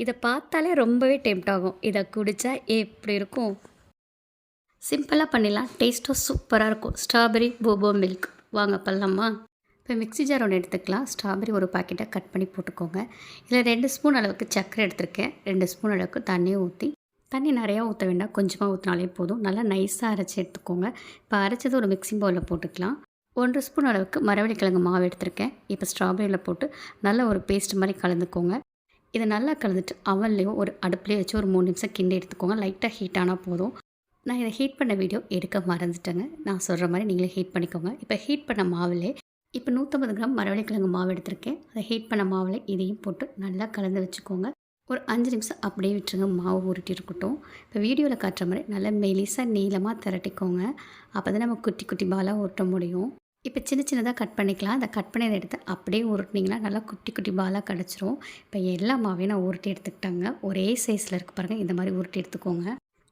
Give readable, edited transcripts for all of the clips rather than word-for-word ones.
இத பார்த்தாலே ரொம்பவே டெம்ப்ட் ஆகும். இத குடிச்சா எப்படி இருக்கும்? சிம்பிளா பண்ணிடலாம். டேஸ்ட்டும் சூப்பரா இருக்கும். Strawberry Bobo milk. வாங்க பண்ணலாமா? இப்போ மிக்ஸி ஜார் ஒன்று எடுத்துக்கலாம். ஸ்ட்ராபெர்ரி ஒரு பாக்கெட்டை கட் பண்ணி போட்டுக்கோங்க. இதில் 2 ஸ்பூன் அளவுக்கு சர்க்கரை எடுத்திருக்கேன். 2 ஸ்பூன் அளவுக்கு தண்ணியை ஊற்றி, தண்ணி நிறையா ஊற்ற வேண்டாம், கொஞ்சமாக ஊற்றினாலே போதும். நல்லா நைஸாக அரைச்சி எடுத்துக்கோங்க. இப்போ அரைச்சது ஒரு மிக்ஸிங் பவுலில் போட்டுக்கலாம். 1 ஸ்பூன் அளவுக்கு மரவள்ளிக்கிழங்கு மாவு எடுத்திருக்கேன். இப்போ ஸ்ட்ராபெர்ரியில் போட்டு நல்லா ஒரு பேஸ்ட் மாதிரி கலந்துக்கோங்க. இதை நல்லா கலந்துட்டு அவன்லேயோ ஒரு அடுப்புலேயே வச்சு ஒரு 3 நிமிஷம் கிண்டி எடுத்துக்கோங்க. லைட்டாக ஹீட் ஆனால் போதும். நான் இதை ஹீட் பண்ண வீடியோ எடுக்க மறந்துட்டேங்க. நான் சொல்கிற மாதிரி நீங்களே ஹீட் பண்ணிக்கோங்க. இப்போ ஹீட் பண்ண மாவுலே இப்போ 150 கிராம் மரவள்ளிக்கிழங்கு மாவு எடுத்திருக்கேன். அதை ஹீட் பண்ண மாவில் இதையும் போட்டு நல்லா கலந்து வச்சுக்கோங்க. ஒரு 5 நிமிஷம் அப்படியே விட்டுருங்க, மாவு உருட்டி இருக்கட்டும். இப்போ வீடியோவில் காட்டுற மாதிரி நல்லா மெலிசாக நீளமாக திரட்டிக்கோங்க. அப்போ தான் நம்ம குட்டி குட்டி பாலாக உருட்ட முடியும். இப்போ சின்ன சின்னதாக கட் பண்ணிக்கலாம். அந்த கட் பண்ணதை எடுத்து அப்படியே உருட்டினீங்கன்னா நல்லா குட்டி குட்டி பாலாக கிடச்சிரும். இப்போ எல்லா மாவையும் நான் உருட்டி எடுத்துக்கிட்டேங்க. ஒரே சைஸில் இருக்குது பாருங்கள், இந்த மாதிரி உருட்டி எடுத்துக்கோங்க.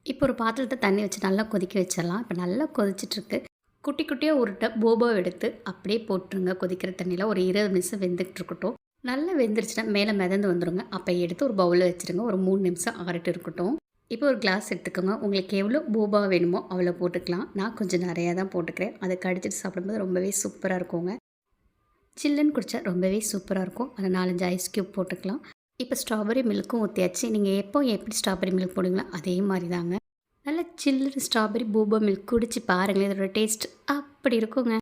இப்போ ஒரு பாத்திரத்தை தண்ணி வச்சு நல்லா கொதிக்க வச்சிடலாம். இப்போ நல்லா கொதிச்சிட்ருக்கு. குட்டி குட்டியாக உருட்ட போபோ எடுத்து அப்படியே போட்டுருங்க. கொதிக்கிற தண்ணியில் ஒரு 20 நிமிஷம் வெந்துக்கிட்டு இருக்கட்டும். நல்லா வெந்துருச்சுன்னா மேலே மிதந்து வந்துடுங்க. அப்போ எடுத்து ஒரு பவுலில் வச்சுருங்க. ஒரு 3 நிமிஷம் ஆறிட்டு இருக்கட்டும். இப்போ ஒரு கிளாஸ் எடுத்துக்கோங்க. உங்களுக்கு எவ்வளோ போபா வேணுமோ அவ்வளோ போட்டுக்கலாம். நான் கொஞ்சம் நிறையா தான் போட்டுக்கிறேன். அதை கடிச்சிட்டு சாப்பிடும்போது ரொம்பவே சூப்பராக இருக்குங்க. சில்லுன்னு குடித்தா ரொம்பவே சூப்பராக இருக்கும். அதை 4-5 ஐஸ் க்யூப் போட்டுக்கலாம். இப்போ ஸ்ட்ராபெர்ரி மில்க்கும் ஊற்றியாச்சு. நீங்கள் எப்போ எப்படி ஸ்ட்ராபெர்ரி மில்க் போடுவீங்களோ அதே மாதிரி தாங்க. நல்லா சில்லுன்னு ஸ்ட்ராபெர்ரி போபா மில்க் குடிச்சு பாருங்களேன். இதோட டேஸ்ட் அப்படி இருக்குங்க.